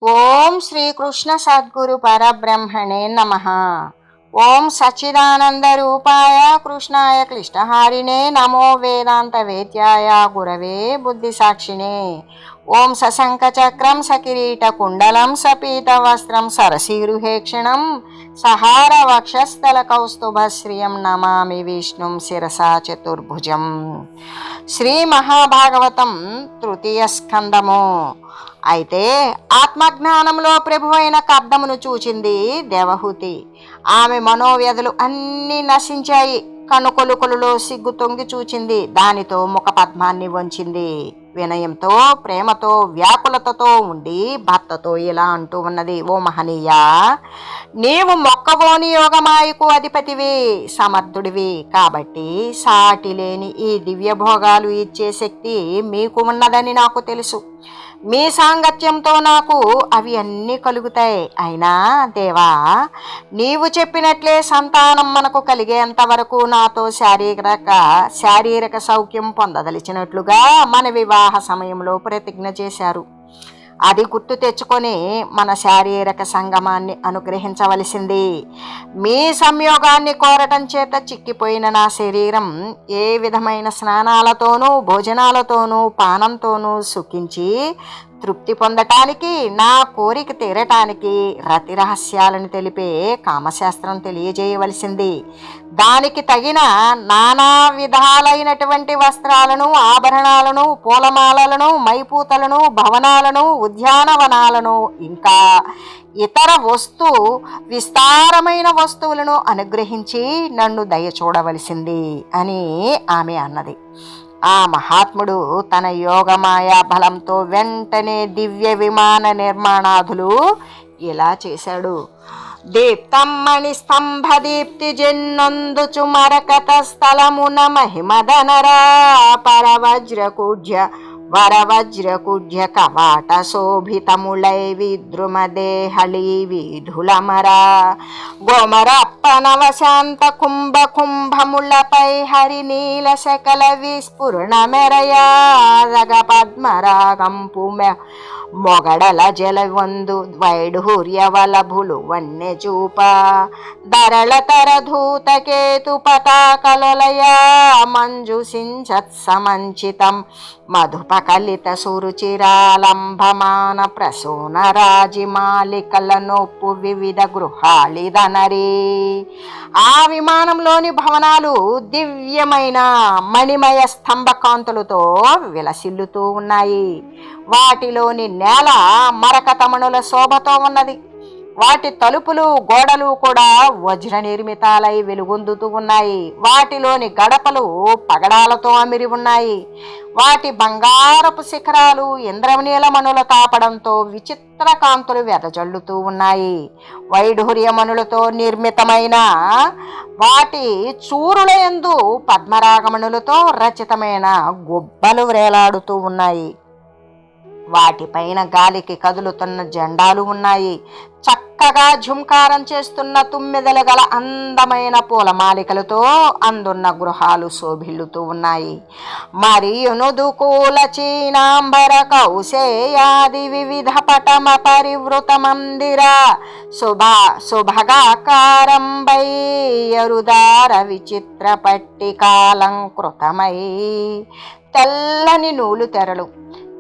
ఓం శ్రీకృష్ణ సద్గురు పరబ్రహ్మణే నమః. ఓం సచ్చిదానంద రూపాయ కృష్ణాయ క్లిష్టహారిణే నమో వేదాంత వేద్యాయ గురవే బుద్ధి సాక్షిణే. ఓం సశంఖ చక్రం సకిరీట కుండలం సపీత వస్త్రం సరసీరుహేక్షణం సహార వక్షస్థల కౌస్తుభశ్రియం నమామి విష్ణుం శిరసా చతుర్భుజం. శ్రీ మహాభాగవతం తృతీయ స్కందము. అయితే ఆత్మజ్ఞానంలో ప్రభువైన కబ్దమును చూచింది దేవహూతి. ఆమె మనోవ్యధులు అన్నీ నశించాయి. కనుకొలుకొలులో సిగ్గు తొంగి చూచింది. దానితో ముఖ పద్మాన్ని వంచింది. వినయంతో ప్రేమతో వ్యాకులతతో ఉండి భర్తతో ఇలా అంటూ ఉన్నది: ఓ మహనీయ, నీవు మొక్కవోని యోగమాయకు అధిపతివి, సమర్థుడివి. కాబట్టి సాటి లేని ఈ దివ్యభోగాలు ఇచ్చే శక్తి మీకు ఉన్నదని నాకు తెలుసు. మీ సాంగత్యంతో నాకు అవి అన్నీ కలుగుతాయి. అయినా దేవా, నీవు చెప్పినట్లే సంతానం మనకు కలిగేంత వరకు నాతో శారీరక సౌఖ్యం పొందదలిచినట్లుగా మన వివాహ సమయంలో ప్రతిజ్ఞ చేశారు. అది గుర్తు తెచ్చుకొని మన శారీరక సంగమాన్ని అనుగ్రహించవలసింది. మీ సంయోగాన్ని కోరటం చేత చిక్కిపోయిన నా శరీరం ఏ విధమైన స్నానాలతోనూ భోజనాలతోనూ పానంతోనూ సుఖించి తృప్తి పొందటానికి, నా కోరిక తీరటానికి రతి రహస్యాలను తెలిపే కామశాస్త్రం తెలియజేయవలసింది. దానికి తగిన నానా విధాలైనటువంటి వస్త్రాలను, ఆభరణాలను, పూలమాలలను, మైపూతలను, భవనాలను, ఉద్యానవనాలను, ఇంకా ఇతర విస్తారమైన వస్తువులను అనుగ్రహించి నన్ను దయ చూడవలసింది అని ఆమె అన్నది. ఆ మహాత్ముడు తన యోగమాయా బలంతో వెంటనే దివ్య విమాన నిర్మాణాదులు ఇలా చేశాడు. దీప్తమ్మణి స్తంభ దీప్తి జెన్నొందుచు మరకత స్థలమున మహిమదనరా వరవజ్రకుడ్య కవాట శోభితములై విద్రుమదేహళీ వీధులమరా గోమరప్పనవశాంత కుంభములపై హరినీల శకల విస్ఫురణ మెరయా పద్మరాగంపు మొగడల జలవందు వైఢూర్యవలభులు వన్నె చూప ధరళ తరధూత కేతు పతాకలయ మంజు సించత్సమంచితం మధుపకలిత సురుచిరాలంభమాన ప్రసూన రాజిమాలికల నొప్పు వివిధ గృహాళిదనరి. ఆ విమానంలోని భవనాలు దివ్యమైన మణిమయ స్తంభకాంతులతో విలసిల్లుతూ ఉన్నాయి. వాటిలోని నేల మరకతమణుల శోభతో ఉన్నది. వాటి తలుపులు గోడలు కూడా వజ్ర నిర్మితాలై వెలుగొందుతూ ఉన్నాయి. వాటిలోని గడపలు పగడాలతో అమిరి ఉన్నాయి. వాటి బంగారపు శిఖరాలు ఇంద్రనీలమణుల తాపడంతో విచిత్ర కాంతులు వెదజల్లుతూ ఉన్నాయి. వైఢూర్యమణులతో నిర్మితమైన వాటి చూరుల యందు పద్మరాగమణులతో రచితమైన గుబ్బలు వ్రేలాడుతూ ఉన్నాయి. వాటిపైన గాలికి కదులుతున్న జెండాలు ఉన్నాయి. చక్కగా ఝుంకారం చేస్తున్న తుమ్మెదలు గల అందమైన పూలమాలికలతో అందున్న గృహాలు శోభిల్లుతూ ఉన్నాయి. మరియు నుదుకూల చీనాంబర కౌశేయాది వివిధ పటమ పరివృత మందిర శుభగాకారంబై అరుదార విచిత్ర పట్టికాలంకృతమై తెల్లని నూలు తెరలు,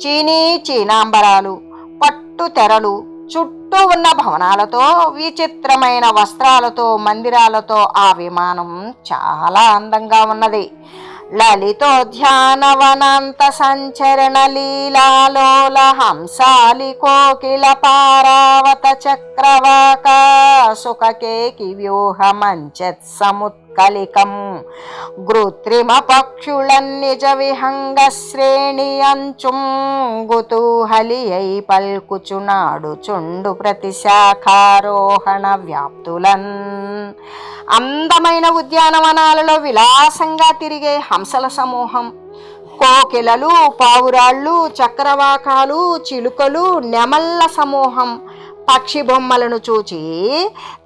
చీనాంబరాలు, పట్టు తెరలు, చుట్టూ ఉన్న భవనాలతో, విచిత్రమైన వస్త్రాలతో, మందిరాలతో ఆ విమానం చాలా అందంగా ఉన్నది. లలితోద్యానవనాంత సంచరణ లీలాలోల హంసాలి కోకిల పారావత చక్రవాక సుఖకేకి వ్యూహ మంచత్ సముత్కలికం కృత్రిమ పక్షులన్నిజ విహంగ శ్రేణి అంచుం కుతూహలి అయి పల్కుచునాడు చుండు ప్రతిశాఖారోహణ వ్యాప్తులన్. అందమైన ఉద్యానవనాలలో విలాసంగా తిరిగే హంసల సమూహం, కోకిలలు, పావురాళ్ళు, చక్రవాకాలు, చిలుకలు, నెమళ్ళ సమూహం పక్షి బొమ్మలను చూచి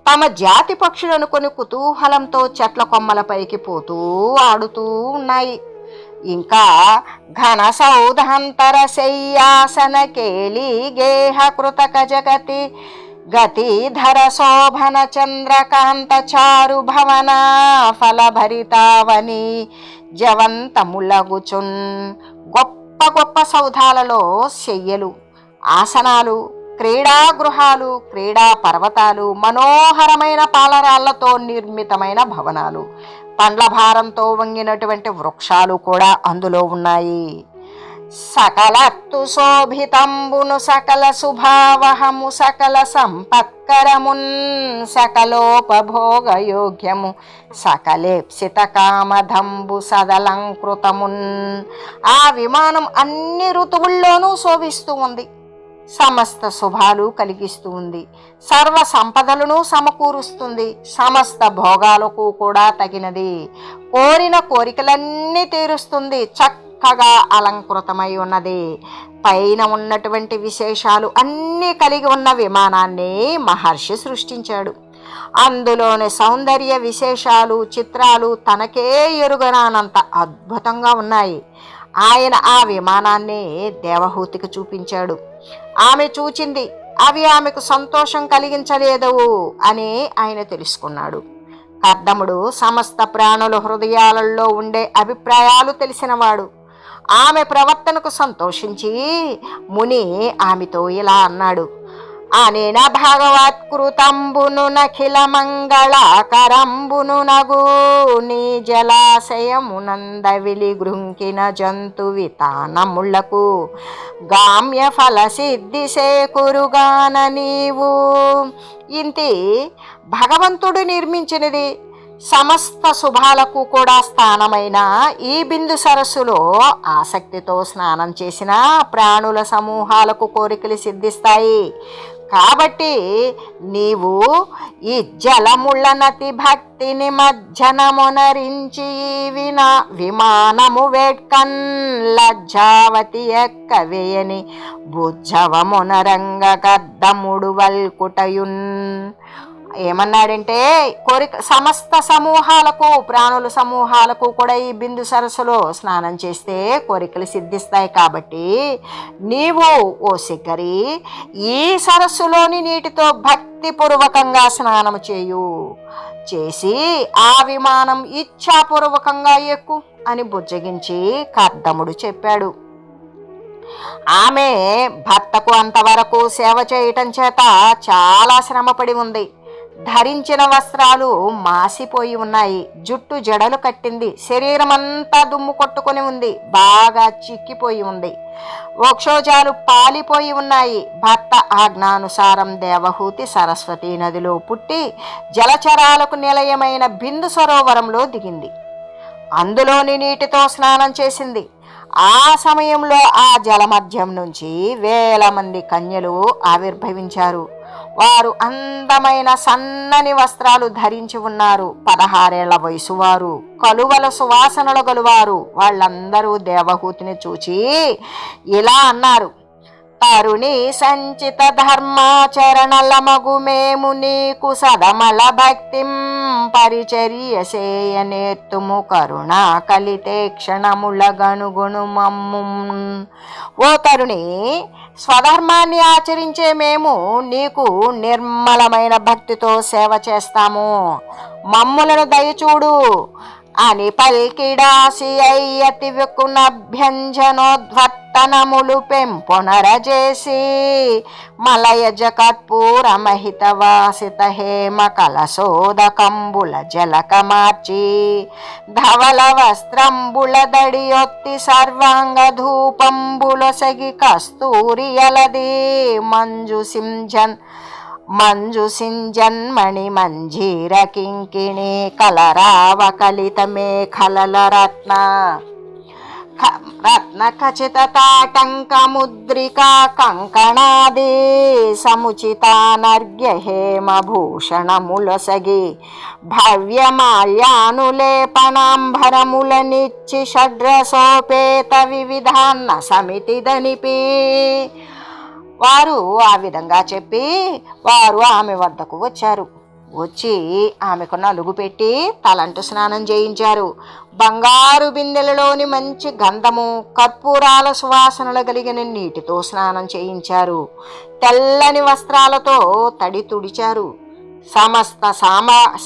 తమ జాతి పక్షులను కొని కుతూహలంతో చెట్ల కొమ్మలపైకి పోతూ ఆడుతూ ఉన్నాయి. ఇంకా ఘన సౌధాంతర శయ్యాసన కేళీ గేహ కృతక జగతి గతిధర శోభన చంద్రకాంత చారు భవన ఫలభరితావని జవంతములగుచున్. గొప్ప గొప్ప సౌధాలలో శయ్యలు, ఆసనాలు, క్రీడాగృహాలు, క్రీడా పర్వతాలు, మనోహరమైన పాలరాళ్లతో నిర్మితమైన భవనాలు, పండ్ల భారంతో వంగినటువంటి వృక్షాలు కూడా అందులో ఉన్నాయి. సకలత్తు శోభితంబును సకల శుభావహము సకల సంపత్కరమున్ సకలోపభోగయోగ్యము సకలేప్సిత కామధంబు సదలంకృతమున్. ఆ విమానం అన్ని ఋతువుల్లోనూ శోభిస్తూ ఉంది, సమస్త శుభాలు కలిగిస్తూ ఉంది, సర్వ సంపదలను సమకూరుస్తుంది, సమస్త భోగాలకు కూడా తగినది, కోరిన కోరికలన్నీ తీరుస్తుంది, చక్కగా అలంకృతమై ఉన్నది. పైన ఉన్నటువంటి విశేషాలు అన్నీ కలిగి ఉన్న విమానాన్ని మహర్షి సృష్టించాడు. అందులోని సౌందర్య విశేషాలు, చిత్రాలు తనకే ఎరుగరానంత అద్భుతంగా ఉన్నాయి. ఆయన ఆ విమానాన్ని దేవహూతికి చూపించాడు. ఆమె చూచింది. అవి ఆమెకు సంతోషం కలిగించలేదు అని ఆయన తెలుసుకున్నాడు. కర్దముడు సమస్త ప్రాణుల హృదయాలలో ఉండే అభిప్రాయాలు తెలిసినవాడు. ఆమె ప్రవర్తనకు సంతోషించి ముని ఆమెతో ఇలా అన్నాడు: అనేన భాగవత్కృతంబును నఖిల మంగళకరంబును నగు నీ జలాశయమునందవిలి గృంకిన జంతు వితానములకు గామ్య ఫల సిద్ధి సేకురుగాన నీవు. ఇంతి భగవంతుడు నిర్మించినది, సమస్త శుభాలకు కూడా స్థానమైన ఈ బిందు సరస్సులో ఆసక్తితో స్నానం చేసిన ప్రాణుల సమూహాలకు కోరికలు సిద్ధిస్తాయి. కాబట్టి నీవు ఈ జలముళ్ళ నతి భక్తిని మజ్జనమునరించి విమానము వేట్కన్ లజ్జావతి ఎక్కవేయని భుజవమునరంగ కద్దముడు వల్కుటయున్. ఏమన్నాడంటే, సమస్త సమూహాలకు, ప్రాణుల సమూహాలకు కూడా ఈ బిందు సరస్సులో స్నానం చేస్తే కోరికలు సిద్ధిస్తాయి. కాబట్టి నీవు ఓ శిఖరి ఈ సరస్సులోని నీటితో భక్తిపూర్వకంగా స్నానం చేసి ఆ విమానం ఇచ్ఛాపూర్వకంగా ఎక్కు అని బుజ్జగించి కర్దముడు చెప్పాడు. ఆమె భర్తకు అంతవరకు సేవ చేయటం చేత చాలా శ్రమపడి ఉంది. ధరించిన వస్త్రాలు మాసిపోయి ఉన్నాయి, జుట్టు జడలు కట్టింది, శరీరం అంతా దుమ్ము కొట్టుకొని ఉంది, బాగా చిక్కిపోయి ఉంది, వక్షోజాలు పాలిపోయి ఉన్నాయి. భర్త ఆజ్ఞానుసారం దేవహూతి సరస్వతీ నదిలో పుట్టి జలచరాలకు నిలయమైన బిందు సరోవరంలో దిగింది. అందులోని నీటితో స్నానం చేసింది. ఆ సమయంలో ఆ జలమధ్యం నుంచి 1000 మంది కన్యలు ఆవిర్భవించారు. వారు అందమైన సన్నని వస్త్రాలు ధరించి ఉన్నారు. 16 ఏళ్ల వయసు వారు, కలువల సువాసనలు గలువారు. వాళ్ళందరూ దేవహూతిని చూచి ఇలా అన్నారు: తరుణి సంచిత ధర్మాచరణలమగు మేము నీకు సదమల భక్తిం పరిచర్య సేయనేత్తుము కరుణా కలితే క్షణముల గనుగుణు మమ్ము. ఓ తరుణి, స్వధర్మాన్ని ఆచరించే మేము నీకు నిర్మలమైన భక్తితో సేవ చేస్తాము, మమ్ములను దయచూడు అని పల్కిడాసి అయ్యతి వికునభ్యంజనోద్వర్తనములు పెంపొనరజేసి మలయజ కర్పూర మహిత వాసిత హేమ కలశోదకంబుల జలక మార్చి ధవల వస్త్రంబుల దడియొత్తి సర్వాంగ ధూపంబులొసగి కస్తూరియలది మంజు సింజన్మణి మంజీర కింకిణి కలరావ కలిత మేఖలల రత్న ఖచిత తాటంక ముద్రికా కంకణాది సముచితానర్ఘ్య హేమ భూషణములొసగి భవ్యమాల్యానులేపనాంబరములనిచ్చి షడ్రసోపేత వివిధాన్న సమితి దనిపి. వారు ఆ విధంగా చెప్పి వారు ఆమె వద్దకు వచ్చారు. వచ్చి ఆమెకు నలుగు పెట్టి తలంటు స్నానం చేయించారు. బంగారు బిందెలలోని మంచి గంధము, కర్పూరాల సువాసనలు కలిగిన నీటితో స్నానం చేయించారు. తెల్లని వస్త్రాలతో తడి తుడిచారు. సమస్త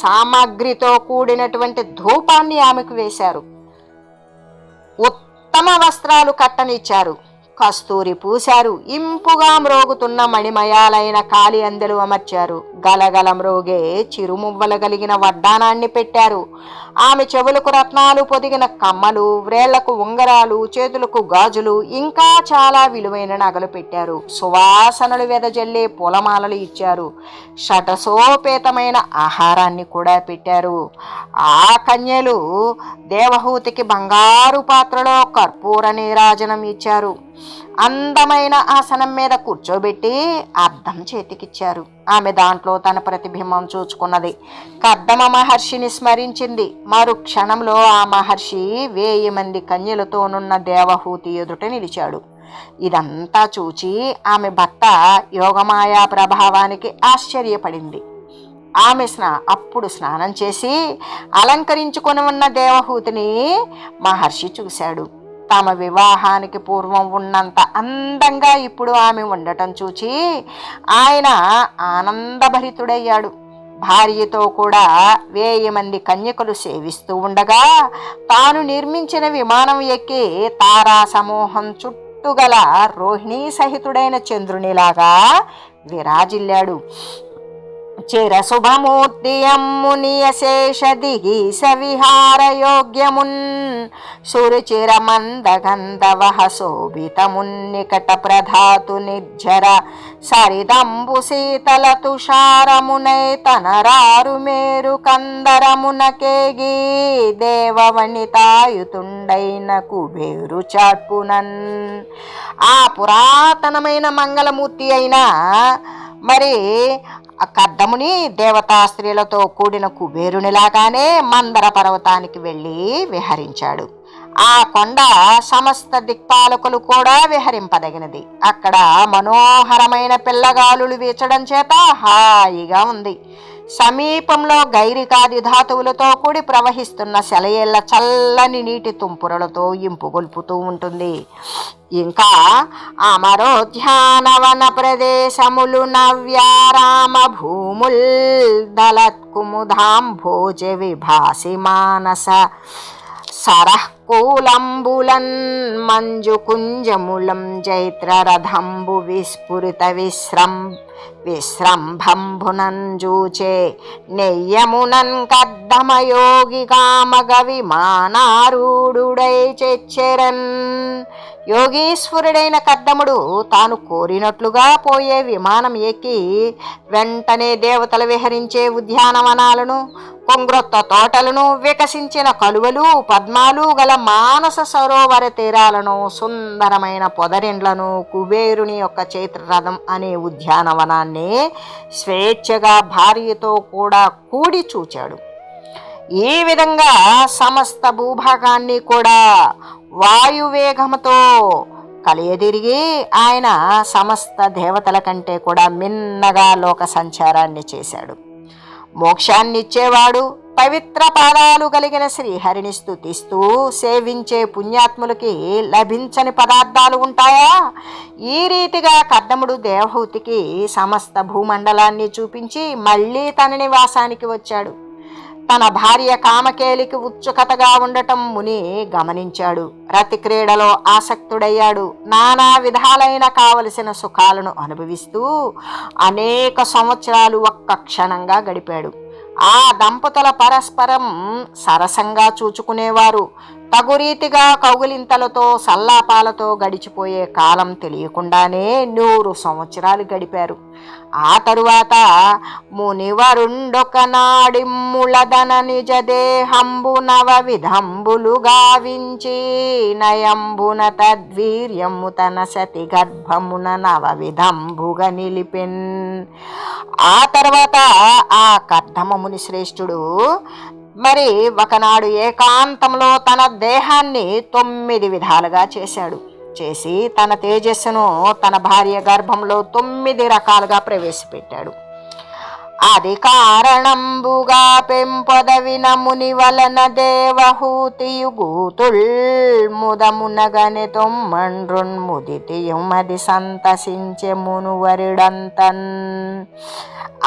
సామాగ్రితో కూడినటువంటి ధూపాన్ని ఆమెకు వేశారు. ఉత్తమ వస్త్రాలు కట్టనిచ్చారు. కస్తూరి పూశారు. ఇంపుగా మ్రోగుతున్న మణిమయాలైన కాలి అందెలు అమర్చారు. గలగల మ్రోగే చిరుమువ్వలు కలిగిన వడ్డానాన్ని పెట్టారు. ఆమె చెవులకు రత్నాలు పొదిగిన కమ్మలు, వ్రేళ్లకు ఉంగరాలు, చేతులకు గాజులు, ఇంకా చాలా విలువైన నగలు పెట్టారు. సువాసనలు వెదజల్లే పూలమాలలు ఇచ్చారు. షటసోపేతమైన ఆహారాన్ని కూడా పెట్టారు. ఆ కన్యలు దేవహూతికి బంగారు పాత్రలో కర్పూర నీరాజనం ఇచ్చారు. అందమైన ఆసనం మీద కూర్చోబెట్టి అద్దం చేతికిచ్చారు. ఆమె దాంట్లో తన ప్రతిబింబం చూచుకున్నది. కర్దమ మహర్షిని స్మరించింది. మరు క్షణంలో ఆ మహర్షి 1000 మంది కన్యలతోనున్న దేవహూతి ఎదుట నిలిచాడు. ఇదంతా చూచి ఆమె భర్త యోగమాయా ప్రభావానికి ఆశ్చర్యపడింది. ఆమె అప్పుడు స్నానం చేసి అలంకరించుకొని ఉన్న దేవహూతిని మహర్షి చూశాడు. తమ వివాహానికి పూర్వం ఉన్నంత అందంగా ఇప్పుడు ఆమె ఉండటం చూచి ఆయన ఆనందభరితుడయ్యాడు. భార్యతో కూడా 1000 మంది కన్యకులు సేవిస్తూ ఉండగా తాను నిర్మించిన విమానం ఎక్కి తారా సమూహం చుట్టుగల రోహిణీ సహితుడైన చంద్రునిలాగా విరాజిల్లాడు. చిరశుభమూర్తియమ్మునియశేష దిగీశ విహార యోగ్యమున్ సురుచిర మందగంధవహ శోభితమున్నికట ప్రధాతు నిర్జర సరిదంబు శీతల తుషారమునై తనరారు మేరు కందరమునకేగి దేవవనితాయుతుండైన కుబేరు చాట్పునన్. ఆ పురాతనమైన మంగళమూర్తి అయిన మరి కర్దముని దేవతా స్త్రీలతో కూడిన కుబేరునిలాగానే మందర పర్వతానికి వెళ్ళి విహరించాడు. ఆ కొండ సమస్త దిక్పాలకులు కూడా విహరింపదగినది. అక్కడ మనోహరమైన పిల్లగాలులు వీచడం చేత హాయిగా ఉంది. సమీపంలో గైరికాది ధాతువులతో కూడి ప్రవహిస్తున్న సెలయేళ్ల చల్లని నీటి తుంపురలతో ఇంపుగొల్పుతూ ఉంటుంది. ఇంకా అమరోధ్యానవన ప్రదేశములు నవ్యారామ భూముల్ దళత్కుముదాంభోజ విభాసి మానస సరఃకూలంబులన్ మంజు కుంజములం జైత్రరథంబు విస్ఫురిత విశ్రంభంభునంజూచే నెయ్యమునన్ కద్దమయోగి కామగ విమానారూఢుడై చెచ్చెరన్. యోగీశ్వరుడైన కద్దముడు తాను కోరినట్లుగా పోయే విమానం ఎక్కి వెంటనే దేవతలు విహరించే ఉద్యానవనాలను, కొంగ్రొత్త తోటలను, వికసించిన కలువలు పద్మాలు గల మానస సరోవర తీరాలను, సుందరమైన పొదరిండ్లను, కుబేరుని యొక్క చైత్రరథం అనే ఉద్యానవనాన్ని స్వేచ్ఛగా భార్యతో కూడా కూడి చూచాడు. ఈ విధంగా సమస్త భూభాగాన్ని కూడా వాయువేగముతో కలియదిరిగి ఆయన సమస్త దేవతల కంటే కూడా మిన్నగా లోక సంచారాన్ని చేశాడు. మోక్షాన్నిచ్చేవాడు పవిత్ర పాదాలు కలిగిన శ్రీహరిని స్తుతిస్తూ సేవించే పుణ్యాత్ములకి లభించని పదార్థాలు ఉంటాయా? ఈ రీతిగా కర్దముడు దేవహూతికి సమస్త భూమండలాన్ని చూపించి మళ్ళీ తన నివాసానికి వచ్చాడు. తన భార్య కామకేలికి ఉత్సుకతగా ఉండటం ముని గమనించాడు. రతి క్రీడలో ఆసక్తుడయ్యాడు. నానా విధాలైన కావలసిన సుఖాలను అనుభవిస్తూ అనేక సంవత్సరాలు ఒక్క క్షణంగా గడిపాడు. ఆ దంపతుల పరస్పరం సరసంగా చూచుకునేవారు. తగురీతిగా కౌగులింతలతో సల్లాపాలతో గడిచిపోయే కాలం తెలియకుండానే 100 సంవత్సరాలు గడిపారు. ఆ తరువాత మునివరుండొక నాడిమ్ములదన నిజ దేహంబు నవ విధంబులు గావించి నయంబున తద్వీర్యము తన సతి గర్భమున నవ విధంబుగా నిలిపెన్. ఆ తర్వాత ఆ కర్దమముని శ్రేష్ఠుడు మరి ఒకనాడు ఏకాంతంలో తన దేహాన్ని 9 విధాలుగా చేసి తన తేజస్సును తన భార్య గర్భంలో 9 రకాలుగా ప్రవేశపెట్టాడు. అది కారణంబుగా పెంపొదవిన ముని వలన దేవహూతియు గూతుల్ ముదమునగని తొమ్మండ్రున్ ముదితియుమది సంతసించె మునువరుడంతన్.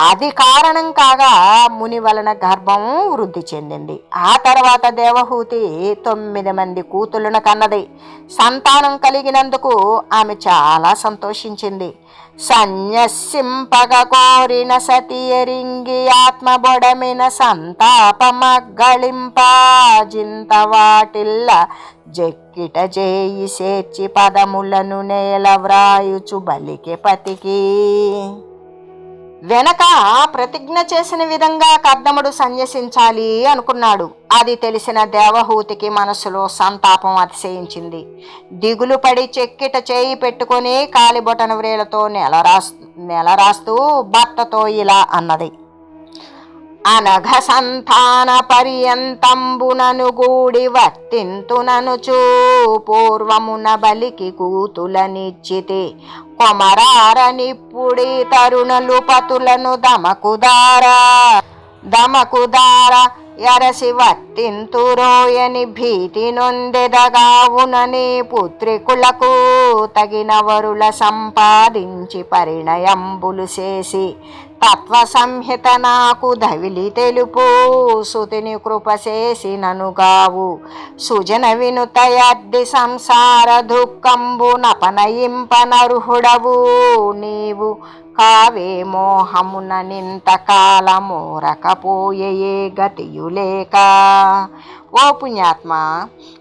అది కారణం కాగా ముని వలన గర్భం వృద్ధి చెందింది. ఆ తర్వాత దేవహూతి 9 మంది కూతులను కన్నది. సంతానం కలిగినందుకు ఆమె చాలా సంతోషించింది. సన్యసింపగ కోరిన సతి ఎరింగి ఆత్మబొడమిన సంతాపమగ్గళింప జింత వాటిల్ల జక్కిట చేయి సేర్చి పదములను నేల వ్రాయుచు బలికి పతికి. వెనక ప్రతిజ్ఞ చేసిన విధంగా కర్దముడు సన్యసించాలి అనుకున్నాడు. అది తెలిసిన దేవహూతికి మనసులో సంతాపం అతిశయించింది. దిగులు పడి చెక్కిట చేయి పెట్టుకొని కాలిబొటన వ్రేలతో నెల రాస్తూ భర్తతో ఇలా అన్నది. అనఘ సంతాన పర్యంతంబునను గూడి వర్తింతుననుచూ పూర్వమున బలికి కూతులనిచ్చితి. కొమరారనిప్పుడి తరుణలు పతులను దమకుదార ఎరసి వర్తింతురోయని భీతి నొందెదగావునని పుత్రికులకు తగిన వరుల సంపాదించి పరిణయంబులు చేసి తత్వ సంహిత నాకు ధవిలి తెలుపు సుతిని కృప చేసిననుగావు. సుజన వినుతయద్ది సంసార దుఃఖంబు నపనయింపనర్హుడవు నీవు కావే మోహమున నింత కాలమోరకపోయే గతియులేక. ఓ పుణ్యాత్మ,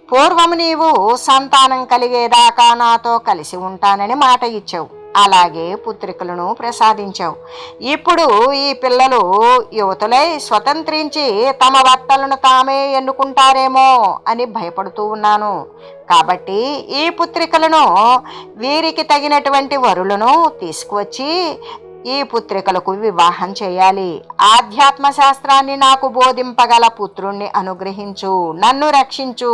పూర్వము నీవు సంతానం కలిగేదాకా నాతో కలిసి ఉంటానని మాట ఇచ్చావు. అలాగే పుత్రికలను ప్రసాదించావు. ఇప్పుడు ఈ పిల్లలు యువతులై స్వతంత్రించి తమ భర్తలను తామే ఎన్నుకుంటారేమో అని భయపడుతూ ఉన్నాను. కాబట్టి ఈ పుత్రికలను వీరికి తగినటువంటి వరులను తీసుకువచ్చి ఈ పుత్రికలకు వివాహం చేయాలి. ఆధ్యాత్మ శాస్త్రాన్ని నాకు బోధింపగల పుత్రుణ్ణి అనుగ్రహించు, నన్ను రక్షించు.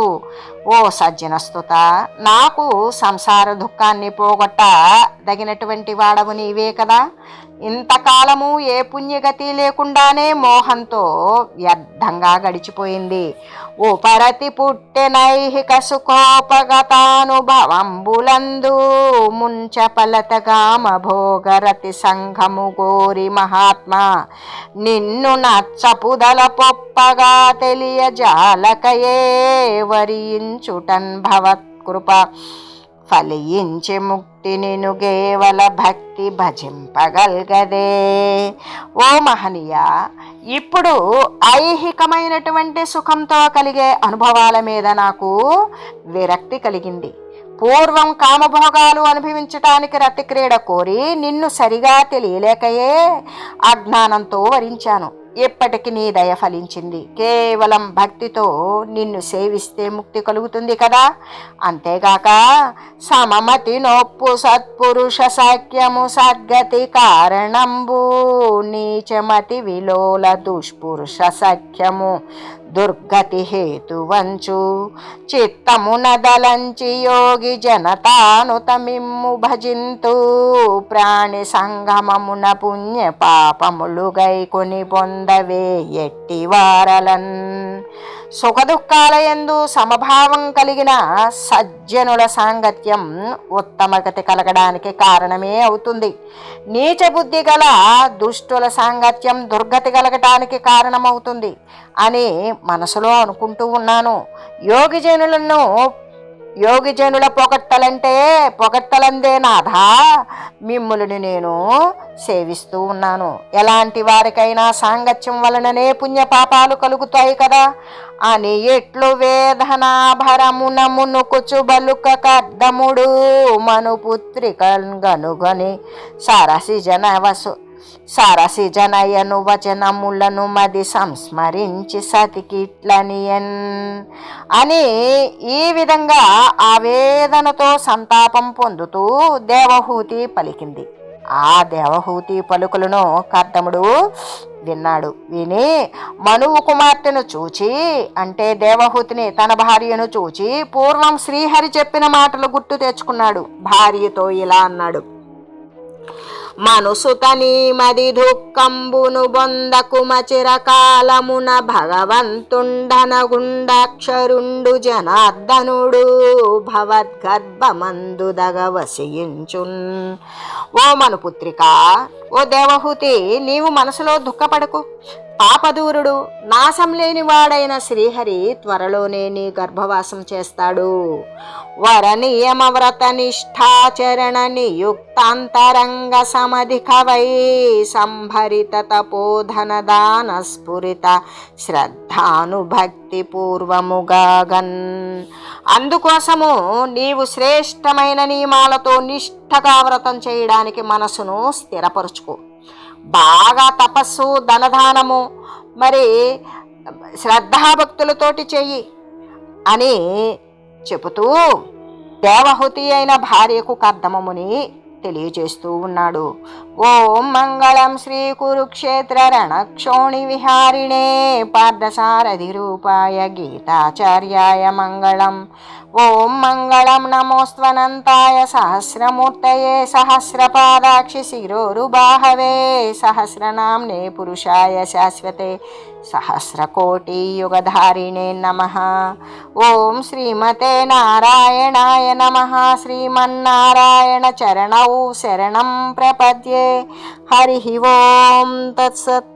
ఓ సజ్జనస్తుత, నాకు సంసార దుఃఖాన్ని పోగొట్టదగినటువంటి వాడవు నీవే కదా. ఇంతకాలము ఏ పుణ్యగతి లేకుండానే మోహంతో వ్యర్థంగా గడిచిపోయింది. ఉపరతి పుట్టెనైహిక సుఖోపగతానుభవంబులందు ముంచపలతగామ భోగరతి సంఘము గోరి మహాత్మా నిన్ను నచ్చపుదల పొప్పగా తెలియజాలకయే వరించుటన్ భవత్కృప ఫలించి ముక్తి నిను కేవల భక్తి భజింపగల్గదే. ఓ మహనీయ, ఇప్పుడు ఐహికమైనటువంటి సుఖంతో కలిగే అనుభవాల మీద నాకు విరక్తి కలిగింది. పూర్వం కామభోగాలు అనుభవించటానికి రతిక్రీడ కోరి నిన్ను సరిగా తెలియలేకయే అజ్ఞానంతో వరించాను. ఇప్పటికి నీ దయ ఫలించింది. కేవలం భక్తితో నిన్ను సేవిస్తే ముక్తి కలుగుతుంది కదా. అంతేగాక సమమతి నొప్పు సత్పురుష సాఖ్యము సద్గతి కారణంబు నీచమతి విలోల దుష్పురుష సఖ్యము దుర్గతి హేతువంచు చిత్తమున దలంచి యోగి జనతాను తమిమ్ము భజింతు ప్రాణి సంగమమున పుణ్య పాపములు గైకొని పొందవే ఎట్టి వారలన్. సుఖదుఖాలయందు సమభావం కలిగిన సజ్జనుల సాంగత్యం ఉత్తమగతి కలగడానికి కారణమే అవుతుంది. నీచ బుద్ధి గల దుష్టుల సాంగత్యం దుర్గతి కలగటానికి కారణమవుతుంది అని మనసులో అనుకుంటూ ఉన్నాను. యోగిజనుల పొగట్టలందే నాథా మిమ్ములను నేను సేవిస్తూ ఉన్నాను. ఎలాంటి వారికైనా సాంగత్యం వలననే పుణ్యపాపాలు కలుగుతాయి కదా అని ఎట్లు వేదనాభరమున మునుకుచు బలుక కర్దముడు మనుపుత్రికన్ గనుగని సరసి జనయను వచనములను మది సంస్మరించి సతికిట్లనియన్ అని ఈ విధంగా ఆవేదనతో సంతాపం పొందుతూ దేవహూతి పలికింది. ఆ దేవహూతి పలుకులను కర్దముడు విన్నాడు. విని మనువు కుమార్తెను చూచి, అంటే దేవహూతిని తన భార్యను చూచి పూర్వం శ్రీహరి చెప్పిన మాటలు గుర్తు తెచ్చుకున్నాడు. భార్యతో ఇలా అన్నాడు. మనుసుతని మది దుఃఖంబును బొందకుమ చిరకాలమున భగవంతుండనగుండాక్షరుండు జనార్దనుడు భవద్గర్భమందు దగవశయించున్. ఓ మనుపుత్రిక, ఓ దేవహూతి, నీవు మనసులో దుఃఖపడకు. పాపదూరుడు, నాశం లేనివాడైన శ్రీహరి త్వరలోనే నీ గర్భవాసం చేస్తాడు. వర నియమ వ్రత నిష్ఠాచరణ నియుక్తాంతరంగ సమధికవై సంభరిత తపోధన దాన స్ఫురిత శ్రద్ధానుభక్తి పూర్వముగాగన్. అందుకోసము నీవు శ్రేష్టమైన నియమాలతో నిష్ఠగా వ్రతం చేయడానికి మనసును స్థిరపరుచుకో. బాగా తపస్సు, ధనదానము, మరి శ్రద్ధాభక్తులతోటి చెయ్యి అని చెబుతూ దేవహూతి అయిన భార్యకు కర్దమముని తెలియజేస్తూ ఉన్నాడు. ఓం మంగళం శ్రీ కురుక్షేత్ర రణక్షోణి విహారిణే పార్థసారథి రూపాయ గీతాచార్యాయ మంగళం. ఓం మంగళం నమోస్త్వనంతాయ సహస్రమూర్తయే సహస్రపాదాక్షి శిరోరుబాహవే సహస్రనామ్నే పురుషాయ శాశ్వతే సహస్రకోటి యుగధారిణే నమః. ఓం శ్రీమతే నారాయణాయ నమః. శ్రీమన్నారాయణ చరణౌ శరణం ప్రపద్యే. హరి ఓం తత్సత్.